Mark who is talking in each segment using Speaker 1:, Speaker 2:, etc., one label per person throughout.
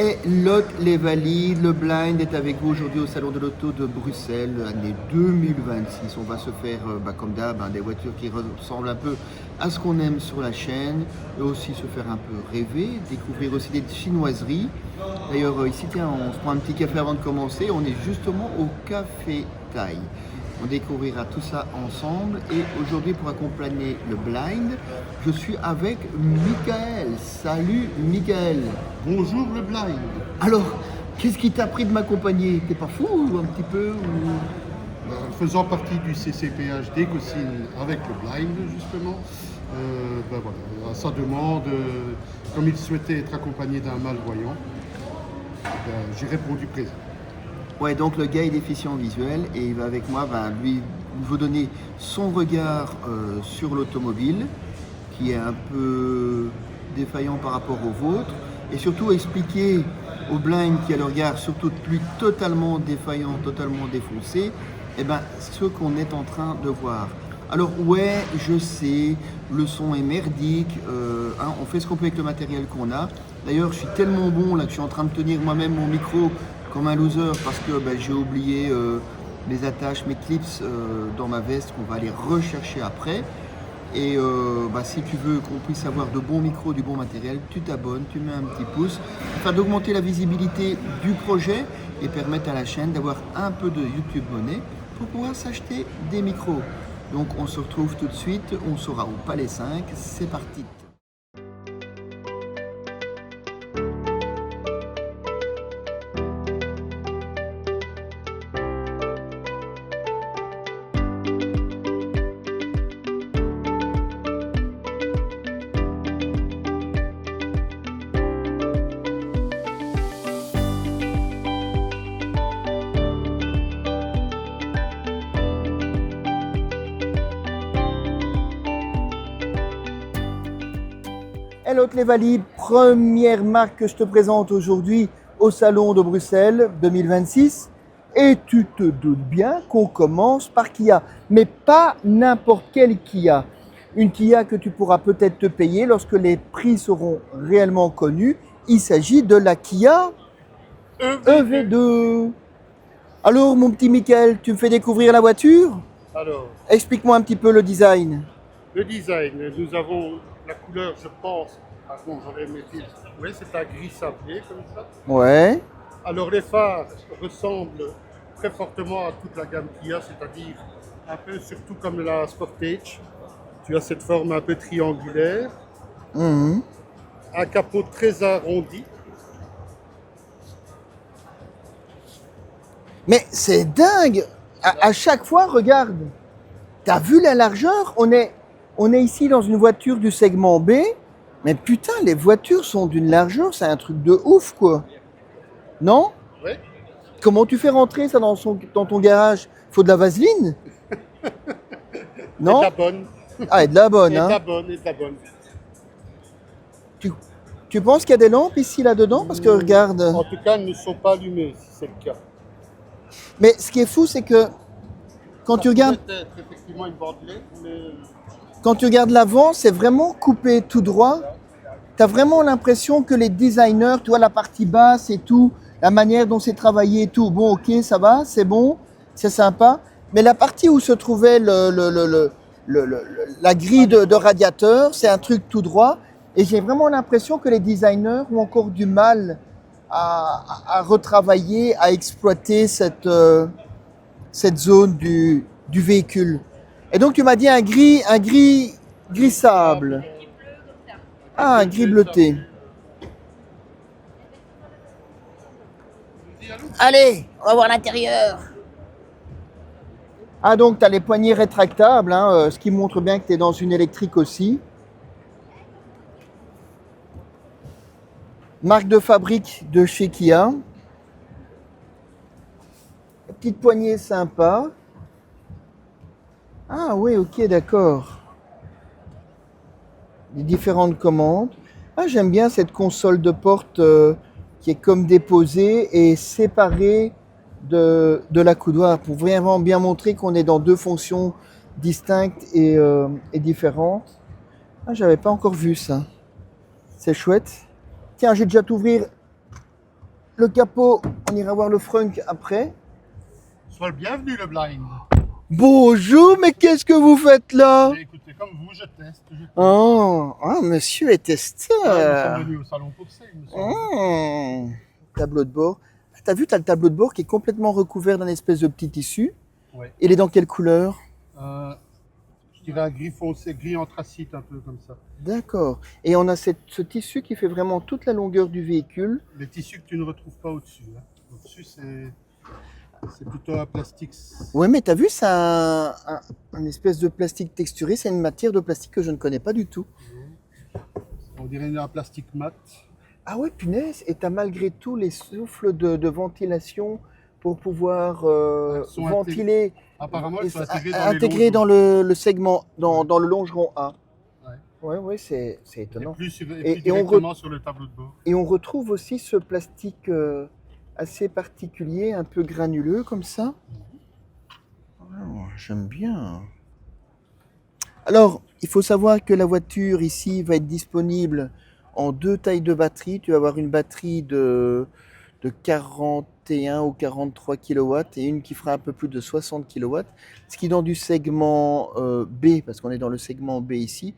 Speaker 1: Et l'autre les valides, le blind est avec vous aujourd'hui au Salon de l'Auto de Bruxelles, année 2026. On va se faire, comme d'hab, des voitures qui ressemblent un peu à ce qu'on aime sur la chaîne, et aussi se faire un peu rêver, découvrir aussi des chinoiseries. D'ailleurs, ici, tiens, on se prend un petit café avant de commencer. On est justement au Café Thaï. On découvrira tout ça ensemble. Et aujourd'hui, pour accompagner le blind, je suis avec Michael. Salut Michael.
Speaker 2: Bonjour le blind.
Speaker 1: Alors, qu'est-ce qui t'a pris de m'accompagner? T'es pas fou ou un petit peu ou...
Speaker 2: Faisant partie du CCPHD co-signe avec le blind justement, voilà, à sa demande, comme il souhaitait être accompagné d'un malvoyant, j'ai répondu présent.
Speaker 1: Ouais, donc le gars est déficient visuel et il va avec moi, lui, vous donner son regard sur l'automobile, qui est un peu défaillant par rapport au vôtre, et surtout expliquer au blind qui a le regard, surtout lui, totalement défaillant, totalement défoncé, ce qu'on est en train de voir. Alors ouais, je sais, le son est merdique, on fait ce qu'on peut avec le matériel qu'on a. D'ailleurs, je suis tellement bon là que je suis en train de tenir moi-même mon micro comme un loser parce que j'ai oublié mes attaches, mes clips dans ma veste qu'on va aller rechercher après. Et si tu veux qu'on puisse avoir de bons micros, du bon matériel, tu t'abonnes, tu mets un petit pouce, afin d'augmenter la visibilité du projet et permettre à la chaîne d'avoir un peu de YouTube monnaie pour pouvoir s'acheter des micros. Donc on se retrouve tout de suite, on sera au Palais 5, c'est parti. Hello les valides, première marque que je te présente aujourd'hui au Salon de Bruxelles 2026. Et tu te doutes bien qu'on commence par Kia, mais pas n'importe quelle Kia. Une Kia que tu pourras peut-être te payer lorsque les prix seront réellement connus. Il s'agit de la Kia EV2. Alors mon petit Michael, tu me fais découvrir la voiture?
Speaker 2: Alors,
Speaker 1: Explique-moi un petit peu le design.
Speaker 2: le design, nous avons la couleur, je pense, j'aurais mes fils. Oui, c'est un gris sablé comme ça.
Speaker 1: Ouais.
Speaker 2: Alors les phares ressemblent très fortement à toute la gamme Kia, c'est-à-dire un peu surtout comme la Sportage. Tu as cette forme un peu triangulaire,
Speaker 1: Mmh.
Speaker 2: un capot très arrondi.
Speaker 1: Mais c'est dingue! À chaque fois, regarde, t'as vu la largeur? On est ici dans une voiture du segment B, mais putain, les voitures sont d'une largeur, c'est un truc de ouf, quoi. Non?
Speaker 2: Oui.
Speaker 1: Comment tu fais rentrer ça dans ton garage? Faut de la vaseline? Non?
Speaker 2: Et de la bonne.
Speaker 1: Ah, et de la bonne,
Speaker 2: Et de
Speaker 1: hein?
Speaker 2: la bonne, et de la bonne.
Speaker 1: Tu penses qu'il y a des lampes ici, là-dedans? Parce que regarde.
Speaker 2: En tout cas, elles ne sont pas allumées, si c'est le cas.
Speaker 1: Mais ce qui est fou, c'est que quand tu regardes.
Speaker 2: Peut-être effectivement une bandelette, mais
Speaker 1: Quand tu regardes l'avant, c'est vraiment coupé tout droit. Tu as vraiment l'impression que les designers, tu vois, la partie basse et tout, la manière dont c'est travaillé et tout, bon, ok, ça va, c'est bon, c'est sympa. Mais la partie où se trouvait la grille de radiateur, c'est un truc tout droit. Et j'ai vraiment l'impression que les designers ont encore du mal à retravailler, à exploiter cette zone du véhicule. Et donc tu m'as dit un gris sable. Ah, un gris bleuté.
Speaker 3: Allez, on va voir l'intérieur.
Speaker 1: Ah, donc tu as les poignées rétractables, ce qui montre bien que tu es dans une électrique aussi. Marque de fabrique de chez Kia. Petite poignée sympa. Ah oui, ok, d'accord. Les différentes commandes. Ah, j'aime bien cette console de porte qui est comme déposée et séparée de l'accoudoir pour vraiment bien montrer qu'on est dans deux fonctions distinctes et différentes. Ah, j'avais pas encore vu ça. C'est chouette. Tiens, je vais déjà t'ouvrir le capot, on ira voir le frunk après.
Speaker 2: Sois le bienvenu, le blind.
Speaker 1: Bonjour, mais qu'est-ce que vous faites là?
Speaker 2: Mais écoutez, comme vous, je teste.
Speaker 1: Oh, monsieur est
Speaker 2: Nous
Speaker 1: testeur.
Speaker 2: sommes venus au salon pour ça, il me semble.
Speaker 1: Tableau de bord. T'as vu, t'as le tableau de bord qui est complètement recouvert d'un espèce de petit tissu.
Speaker 2: Ouais.
Speaker 1: Il est dans quelle couleur?
Speaker 2: Je dirais un gris foncé, gris anthracite, un peu comme ça.
Speaker 1: D'accord. Et on a ce tissu qui fait vraiment toute la longueur du véhicule.
Speaker 2: Les tissus que tu ne retrouves pas au-dessus. Hein. Au-dessus, c'est plutôt un plastique.
Speaker 1: Ouais, mais t'as vu, c'est un espèce de plastique texturé. C'est une matière de plastique que je ne connais pas du tout.
Speaker 2: On dirait un plastique mat.
Speaker 1: Ah ouais, punaise. Et t'as malgré tout les souffles de ventilation pour pouvoir
Speaker 2: Sont
Speaker 1: ventiler.
Speaker 2: Apparemment, ils sont
Speaker 1: intégrés dans le segment, dans le longeron A.
Speaker 2: Ouais.
Speaker 1: Ouais, c'est étonnant.
Speaker 2: Plus
Speaker 1: Et
Speaker 2: directement sur le tableau de bord.
Speaker 1: Et on retrouve aussi ce plastique assez particulier, un peu granuleux comme ça. Oh, j'aime bien. Alors, il faut savoir que la voiture ici va être disponible en 2 tailles de batterie. Tu vas avoir une batterie de 41 ou 43 kW et une qui fera un peu plus de 60 kW. Ce qui dans du segment B, parce qu'on est dans le segment B ici,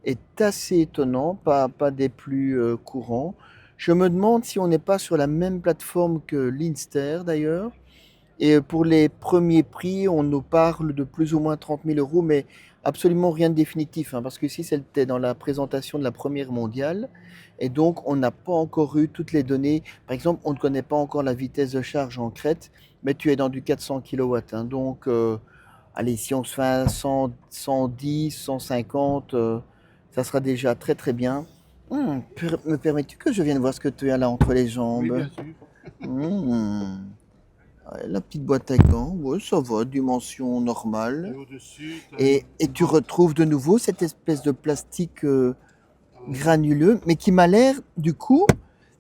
Speaker 1: est assez étonnant, pas des plus courants. Je me demande si on n'est pas sur la même plateforme que l'Inster d'ailleurs. Et pour les premiers prix, on nous parle de plus ou moins 30 000 €, mais absolument rien de définitif, hein, parce que ici c'était dans la présentation de la première mondiale, et donc on n'a pas encore eu toutes les données. Par exemple, on ne connaît pas encore la vitesse de charge en crête, mais tu es dans du 400 kW. Hein, donc, allez, si on se fait un 100, 110, 150, ça sera déjà très très bien. Me permets-tu que je vienne voir ce que tu as là entre les jambes?
Speaker 2: Oui, bien sûr.
Speaker 1: Ouais, la petite boîte à gants, ouais, ça va, dimension
Speaker 2: Et
Speaker 1: normale.
Speaker 2: au-dessus,
Speaker 1: Et tu retrouves de nouveau cette espèce de plastique granuleux, mais qui m'a l'air, du coup,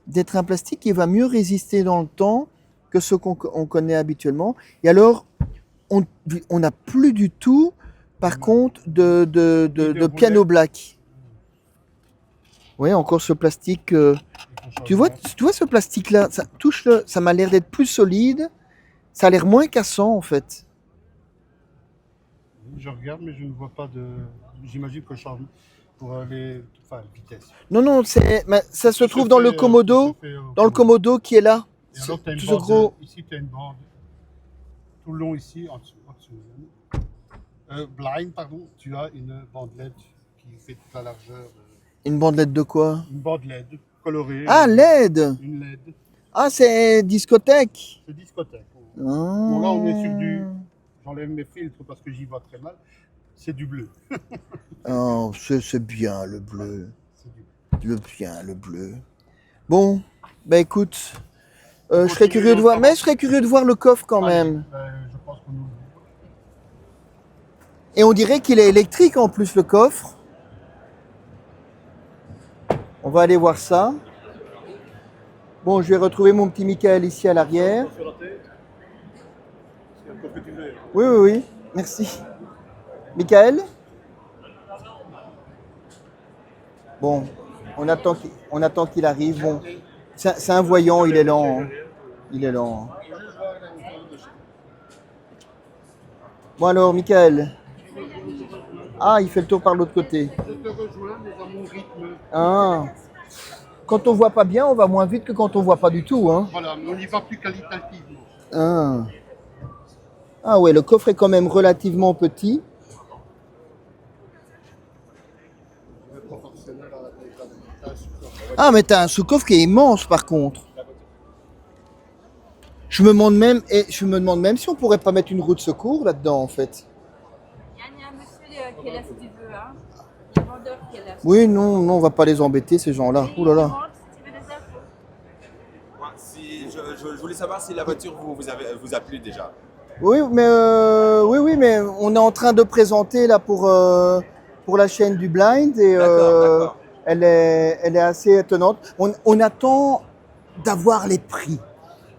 Speaker 1: d'être un plastique qui va mieux résister dans le temps que ce qu'on connaît habituellement. Et alors, on n'a plus du tout, par contre, de piano black. Oui, encore ce plastique. Tu vois ce plastique-là, ça touche ça m'a l'air d'être plus solide. Ça a l'air moins cassant en fait.
Speaker 2: Je regarde, mais je ne vois pas de. J'imagine que je change pour les. Enfin, vitesse.
Speaker 1: Non, ça se trouve dans le Komodo, qui est là.
Speaker 2: Et alors, tu as une
Speaker 1: Tout ce
Speaker 2: bande.
Speaker 1: gros.
Speaker 2: Ici, tu as une bande. Tout le long, ici, en dessous. Blind, pardon, tu as une bande LED qui fait toute la largeur.
Speaker 1: Une bandelette de quoi?
Speaker 2: Une bande LED colorée.
Speaker 1: Ah, LED!
Speaker 2: Une LED.
Speaker 1: Ah, c'est discothèque.
Speaker 2: C'est discothèque.
Speaker 1: Ah.
Speaker 2: Bon, là, on est sur du. J'enlève mes filtres parce que j'y vois très mal. C'est du bleu.
Speaker 1: Oh, c'est bien le bleu.
Speaker 2: C'est du...
Speaker 1: Le bleu. Bon, bah écoute, je serais curieux de voir, mais je serais curieux de voir le coffre quand même.
Speaker 2: Je pense que nous.
Speaker 1: Et on dirait qu'il est électrique en plus le coffre. On va aller voir ça. Bon, je vais retrouver mon petit Michael ici à l'arrière. Oui, merci. Michael? Bon, on attend qu'il arrive. Bon, c'est un voyant, il est lent. Hein. Il est lent. Hein. Bon alors, Michael. Ah, il fait le tour par l'autre côté.
Speaker 2: Je te rejoins, mais à mon rythme.
Speaker 1: Ah. Quand on voit pas bien, on va moins vite que quand on voit pas du tout. Hein.
Speaker 2: Voilà, mais on y va plus qualitativement.
Speaker 1: Ah ouais, le coffre est quand même relativement petit. Ah, mais t'as un sous-coffre qui est immense par contre. Je me demande même si on pourrait pas mettre une roue de secours là-dedans en fait.
Speaker 4: Il y a un monsieur qui est là si tu veux, hein. Il y a un vendeur qui est là.
Speaker 1: Oui, non, on va pas les embêter ces gens-là. Ouh là là.
Speaker 4: Si tu veux des infos.
Speaker 5: Ouais, je voulais savoir si la voiture vous a plu déjà.
Speaker 1: Oui, mais on est en train de présenter là pour la chaîne du Blind et
Speaker 5: D'accord.
Speaker 1: elle est assez étonnante. On attend d'avoir les prix.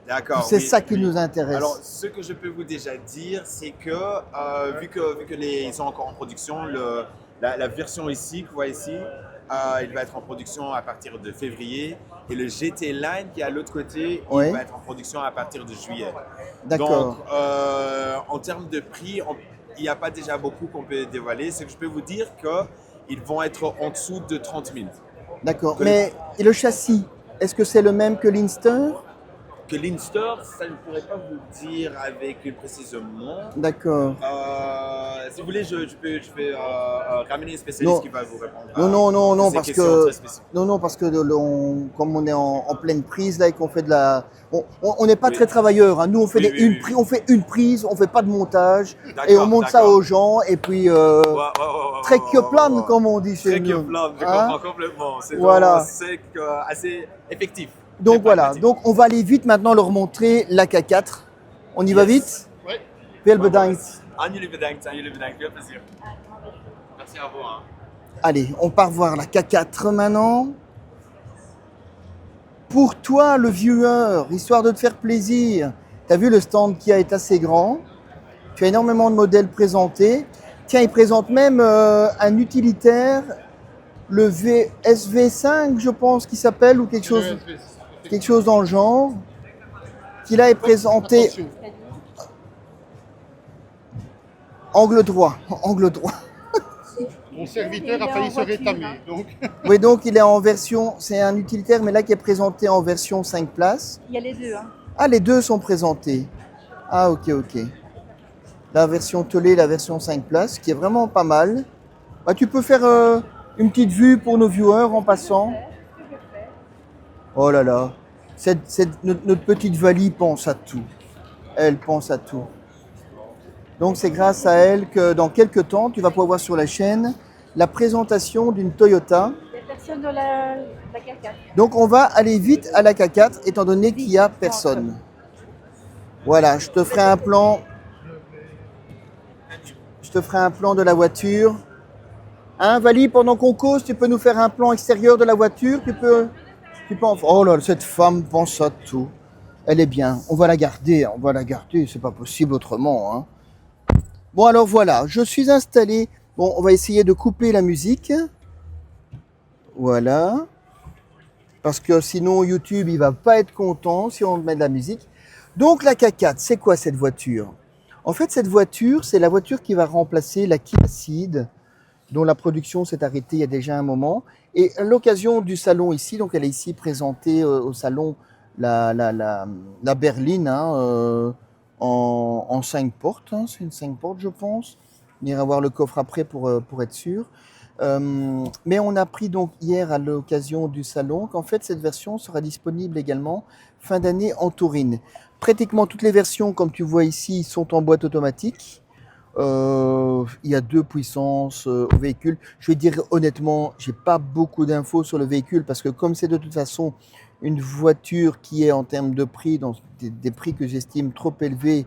Speaker 5: D'accord.
Speaker 1: C'est
Speaker 5: oui,
Speaker 1: ça qui
Speaker 5: oui.
Speaker 1: nous intéresse.
Speaker 5: Alors, ce que je peux vous déjà dire, c'est que vu que ils sont encore en production, la version ici que vous voyez ici, il va être en production à partir de février. Et le GT Line qui est à l'autre côté,
Speaker 1: Ouais.
Speaker 5: il va être en production à partir de juillet.
Speaker 1: D'accord.
Speaker 5: Donc, en termes de prix, il n'y a pas déjà beaucoup qu'on peut dévoiler. Ce que je peux vous dire qu'ils vont être en dessous de 30 000.
Speaker 1: D'accord.
Speaker 5: Que-
Speaker 1: Mais et le châssis, est-ce que c'est le même que l'Inster?
Speaker 5: Que l'Inster, ça je ne pourrais pas vous dire avec une précision.
Speaker 1: D'accord.
Speaker 5: Si vous voulez, je vais ramener un spécialiste
Speaker 1: Non.
Speaker 5: qui va vous répondre.
Speaker 1: Non,
Speaker 5: ces
Speaker 1: parce
Speaker 5: questions
Speaker 1: que
Speaker 5: très spécifiques.
Speaker 1: non, parce que comme on est en pleine prise là et qu'on fait de la, on n'est pas
Speaker 5: Oui.
Speaker 1: très travailleurs. Hein. Nous, on fait
Speaker 5: Oui, oui, oui.
Speaker 1: on fait une prise, on fait pas de montage
Speaker 5: D'accord,
Speaker 1: et on monte ça
Speaker 5: d'accord.
Speaker 1: aux gens et puis
Speaker 5: Ouais,
Speaker 1: très que plane comme on dit chez
Speaker 5: Très
Speaker 1: nous.
Speaker 5: que plane, je
Speaker 1: Hein.
Speaker 5: comprends complètement. C'est
Speaker 1: Voilà.
Speaker 5: vraiment sec, assez effectif.
Speaker 1: Donc
Speaker 5: Et
Speaker 1: voilà.
Speaker 5: pragmatique.
Speaker 1: Donc on va aller vite maintenant leur montrer l'AK4. On y va
Speaker 5: Yes.
Speaker 1: vite.
Speaker 2: Ouais.
Speaker 1: Veel bedankt.
Speaker 5: Aan jullie bedankt, veel plezier. Merci à vous. Hein.
Speaker 1: Allez, on part voir la K4 maintenant. Pour toi, le viewer, histoire de te faire plaisir, tu as vu le stand qui est assez grand. Tu as énormément de modèles présentés. Tiens, il présente même un utilitaire, le SV5, je pense, qui s'appelle, ou quelque chose dans le genre, qui là est présenté
Speaker 2: Attention,
Speaker 1: angle droit. Angle droit.
Speaker 2: mon serviteur a failli se rétamer. Donc,
Speaker 1: Oui, donc il est en version, c'est un utilitaire, mais là qui est présenté en version 5 places.
Speaker 4: Il y a les deux. Hein.
Speaker 1: Ah, les deux sont présentés. Ah, ok. La version Tolé, la version 5 places, qui est vraiment pas mal. Bah, tu peux faire une petite vue pour nos viewers en passant. Oh là là, notre petite Vali pense à tout. Elle pense à tout. Donc c'est grâce à elle que dans quelques temps, tu vas pouvoir voir sur la chaîne la présentation d'une Toyota.
Speaker 4: Il n'y a personne dans la K4.
Speaker 1: Donc on va aller vite à la K4 étant donné qu'il n'y a personne. Voilà, je te ferai un plan. Je te ferai un plan de la voiture. Hein, Vali, pendant qu'on cause, tu peux nous faire un plan extérieur de la voiture. Tu peux Oh là, cette femme pense à tout. Elle est bien. On va la garder. C'est pas possible autrement. Hein. Bon, alors voilà, je suis installé. Bon, on va essayer de couper la musique. Voilà. Parce que sinon, YouTube, il va pas être content si on met de la musique. Donc, la K4, c'est quoi cette voiture? En fait, cette voiture, c'est la voiture qui va remplacer la Kia Ceed, dont la production s'est arrêtée il y a déjà un moment. Et à l'occasion du salon ici, donc elle est ici présentée au salon la berline hein, en 5 portes. Hein, c'est une 5 portes, je pense. On ira voir le coffre après pour être sûr. Mais on a appris donc hier à l'occasion du salon qu'en fait cette version sera disponible également fin d'année en Taurine. Pratiquement toutes les versions, comme tu vois ici, sont en boîte automatique. Il y a 2 puissances au véhicule. Je vais dire honnêtement, j'ai pas beaucoup d'infos sur le véhicule parce que comme c'est de toute façon une voiture qui est en termes de prix, dans des prix que j'estime trop élevés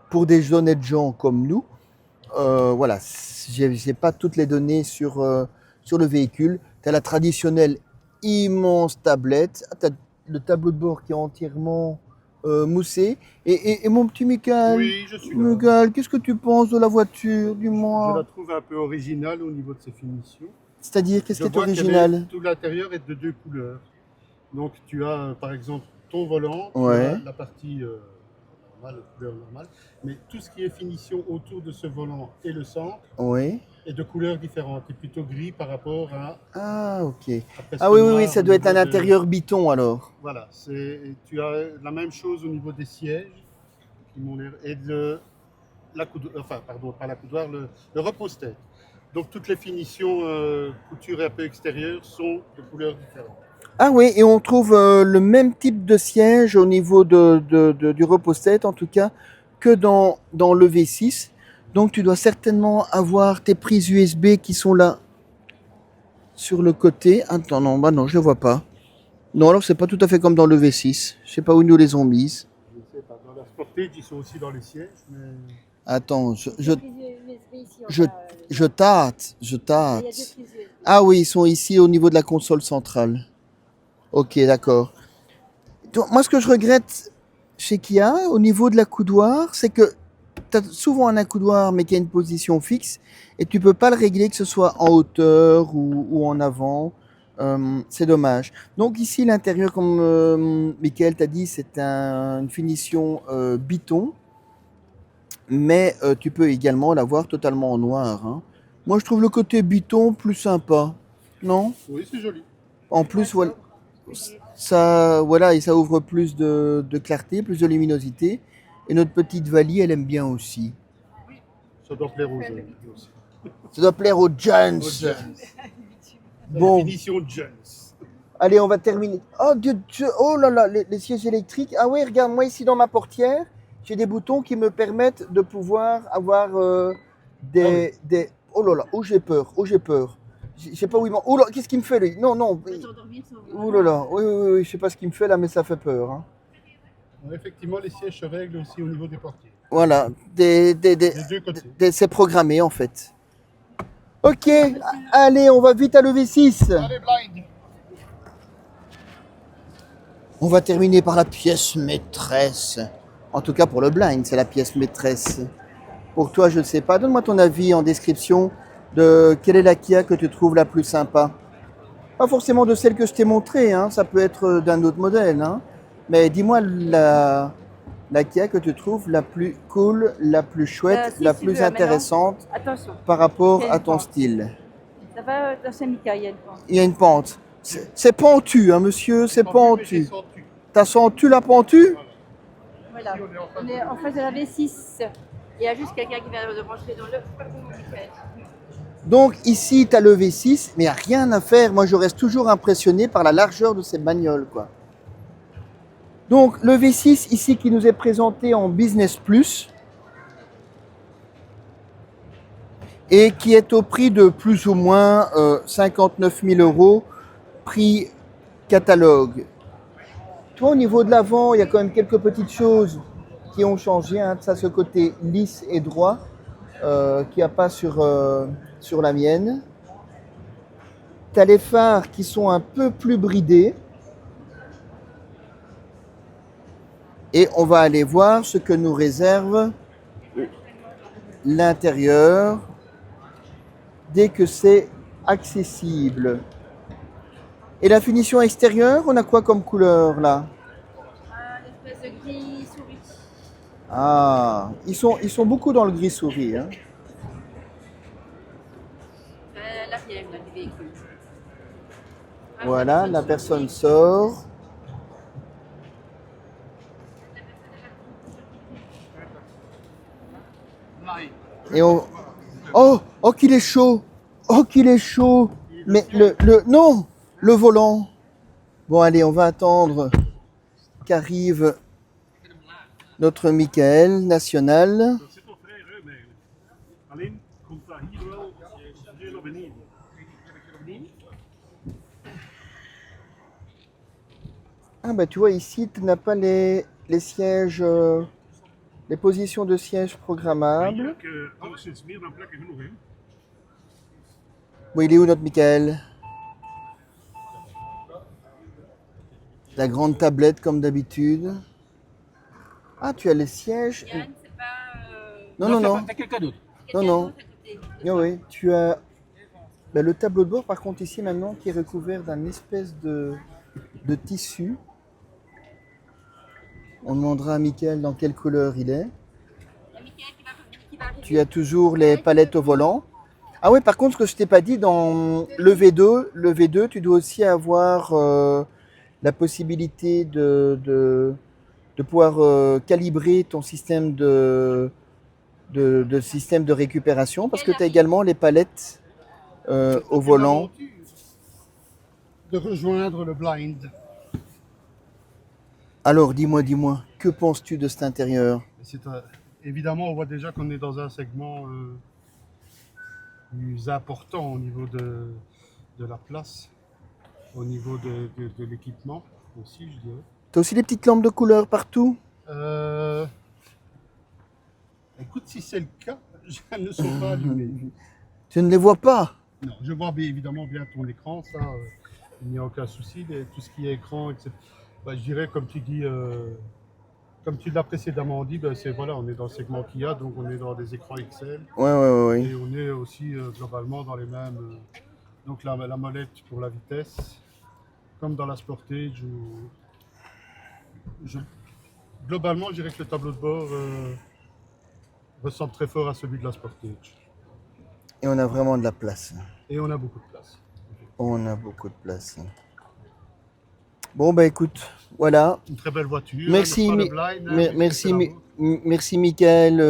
Speaker 1: pour des honnêtes gens comme nous, voilà, j'ai pas toutes les données sur le véhicule. Tu as la traditionnelle immense tablette, tu as le tableau de bord qui est entièrement moussé. Et mon petit Michael,
Speaker 2: oui, je suis là.
Speaker 1: Michael, qu'est-ce que tu penses de la voiture,
Speaker 2: Je
Speaker 1: dis-moi?
Speaker 2: la trouve un peu originale au niveau de ses finitions.
Speaker 1: C'est-à-dire, qu'est-ce
Speaker 2: Je
Speaker 1: qui est
Speaker 2: vois qu'elle
Speaker 1: original?
Speaker 2: tout l'intérieur est de 2 couleurs. Donc tu as par exemple ton volant,
Speaker 1: Ouais.
Speaker 2: tu as la partie normale, couleur normale, mais tout ce qui est finition autour de ce volant et le centre
Speaker 1: Oui.
Speaker 2: est de couleurs différentes, et plutôt gris par rapport à...
Speaker 1: Ah, ok.
Speaker 2: presque
Speaker 1: Ah oui,
Speaker 2: noir
Speaker 1: ça
Speaker 2: au
Speaker 1: doit être
Speaker 2: niveau
Speaker 1: un
Speaker 2: de-
Speaker 1: intérieur biton alors.
Speaker 2: Voilà, tu as la même chose au niveau des sièges qui m'ont l'air et de la coudoir, enfin pardon, pas la coudoir, le repose-tête. Donc toutes les finitions couture et un peu extérieures sont de couleurs différentes.
Speaker 1: Ah oui, et on trouve le même type de siège au niveau du repose-tête, en tout cas, que dans le V6. Donc tu dois certainement avoir tes prises USB qui sont là, sur le côté. Attends, non, bah non, je ne les vois pas. Non, alors c'est pas tout à fait comme dans le V6. Je sais pas où ils nous les ont mises.
Speaker 2: Je ne sais pas, dans la Sportage, ils sont aussi dans les sièges, mais...
Speaker 1: Attends, je
Speaker 4: Il y a des USB ici,
Speaker 1: je tâte.
Speaker 4: il y a deux prises USB.
Speaker 1: Ah oui, ils sont ici au niveau de la console centrale. Ok, d'accord. Donc, moi, ce que je regrette chez Kia, au niveau de la coudoir, c'est que tu as souvent un accoudoir, mais qui a une position fixe, et tu peux pas le régler, que ce soit en hauteur ou en avant. C'est dommage. Donc ici, l'intérieur, comme Michael t'a dit, c'est une finition biton, mais tu peux également l'avoir totalement en noir, hein. Moi, je trouve le côté biton plus sympa, non?
Speaker 2: Oui, c'est joli.
Speaker 1: En plus, voilà, ça, voilà, et ça ouvre plus de clarté, plus de luminosité. Et notre petite Vali, elle aime bien aussi.
Speaker 2: Ça doit plaire aux jeunes aussi.
Speaker 1: Ça doit plaire aux Jones.
Speaker 2: Aux jeunes.
Speaker 1: Bon.
Speaker 2: La finition Jones.
Speaker 1: Allez, on va terminer. Oh, Dieu, oh là là, les sièges électriques. Ah oui, regarde, moi ici dans ma portière, j'ai des boutons qui me permettent de pouvoir avoir des... Oh là là, oh j'ai peur, oh j'ai peur. Je sais pas où il m'en... Oh là, qu'est-ce qu'il me fait lui? Non, non. Oh là là, oui, oui, oui, je sais pas ce qu'il me fait là, mais ça fait peur, hein.
Speaker 2: Effectivement, les sièges se règlent aussi au niveau des portiers.
Speaker 1: Voilà,
Speaker 2: Des deux côtés.
Speaker 1: c'est programmé en fait. Ok, allez, on va vite à l'EV6.
Speaker 2: Allez, blind.
Speaker 1: On va terminer par la pièce maîtresse. En tout cas pour le blind, c'est la pièce maîtresse. Pour toi, je ne sais pas. Donne-moi ton avis en description de quelle est la Kia que tu trouves la plus sympa. Pas forcément de celle que je t'ai montrée, hein. Ça peut être d'un autre modèle, hein. Mais dis-moi la Kia que tu trouves la plus cool, la plus chouette,
Speaker 4: Si
Speaker 1: la
Speaker 4: tu
Speaker 1: plus
Speaker 4: veux,
Speaker 1: intéressante
Speaker 4: Attention,
Speaker 1: par rapport
Speaker 4: Il y a
Speaker 1: à
Speaker 4: une
Speaker 1: ton
Speaker 4: pente.
Speaker 1: style.
Speaker 4: ça va dans Saint-Michael, il y a une pente.
Speaker 1: Il y a une pente. C'est pentu, hein, monsieur, c'est pentu. T'as senti la pentu?
Speaker 4: Voilà. On est en face de la V6. Il y a juste quelqu'un qui vient de rentrer dans le Michael.
Speaker 1: Donc ici, tu as le V6, mais il n'y a rien à faire. Moi, je reste toujours impressionné par la largeur de ces bagnoles, quoi. Donc le V6 ici qui nous est présenté en Business Plus et qui est au prix de plus ou moins 59 000 €, prix catalogue. Toi, au niveau de l'avant, il y a quand même quelques petites choses qui ont changé, hein. Ça, ce côté lisse et droit qu'il n'y a pas sur la mienne. Tu as les phares qui sont un peu plus bridés. Et on va aller voir ce que nous réserve l'intérieur dès que c'est accessible. Et la finition extérieure, on a quoi comme couleur là?
Speaker 4: Un espèce de gris souris.
Speaker 1: Ah, ils sont beaucoup dans le gris souris, hein.
Speaker 4: L'arrière là, du véhicule.
Speaker 1: Voilà, la personne sort. Et on... Oh, oh qu'il est chaud. Oh qu'il est chaud. Mais non, le volant. Bon, allez, on va attendre qu'arrive notre Michael national.
Speaker 6: zit nog vrij ruim eigenlijk. Alleen komt dat hier wel heel naar beneden.
Speaker 1: Ah bah tu vois ici, tu n'as pas les sièges, les positions de sièges
Speaker 6: Maar
Speaker 1: programmables.
Speaker 6: hier heb je alleszins meer dan plekken genoeg. Hè?
Speaker 1: Bon, il est où notre Michael? La grande tablette comme d'habitude. Ah, tu as les sièges.
Speaker 4: Yann, c'est pas.
Speaker 1: Non, non, non.
Speaker 6: C'est quelqu'un d'autre.
Speaker 1: Non, non. Ah oui, tu as bah, le tableau de bord, par contre, ici maintenant, qui est recouvert d'un espèce de tissu. On demandera à Michael dans quelle couleur il est.
Speaker 4: Il y a Michael qui va arriver.
Speaker 1: Tu as toujours les palettes au volant. Ah oui, par contre, ce que je t'ai pas dit, dans le V2, tu dois aussi avoir la possibilité de pouvoir calibrer ton système de système de récupération, parce que tu as également les palettes au volant.
Speaker 2: De rejoindre le blind.
Speaker 1: Alors, dis-moi, que penses-tu de cet intérieur?
Speaker 2: Évidemment, on voit déjà qu'on est dans un segment plus important au niveau de la place, au niveau de l'équipement aussi, je dirais.
Speaker 1: Tu as aussi les petites lampes de couleur partout?
Speaker 2: Écoute, si c'est le cas, elles ne sont pas allumées.
Speaker 1: Tu ne les vois pas?
Speaker 2: Non, je vois évidemment bien ton écran, ça, il n'y a aucun souci. Tout ce qui est écran, etc. Bah, je dirais, comme tu dis, comme tu l'as précédemment dit, ben, voilà, on est dans le segment Kia, donc on est dans des écrans XL.
Speaker 1: Ouais.
Speaker 2: Et on est aussi globalement dans les mêmes Donc la molette pour la vitesse, comme dans la Sportage. Globalement, je dirais que le tableau de bord ressemble très fort à celui de la Sportage.
Speaker 1: Et on a vraiment de la place.
Speaker 2: Et on a beaucoup de place.
Speaker 1: On a beaucoup de place. Bon, bah écoute, voilà.
Speaker 2: Une très belle voiture.
Speaker 1: Merci,
Speaker 2: le
Speaker 1: Mi-
Speaker 2: blind,
Speaker 1: merci,
Speaker 2: c'est la vôtre.
Speaker 1: Merci Michael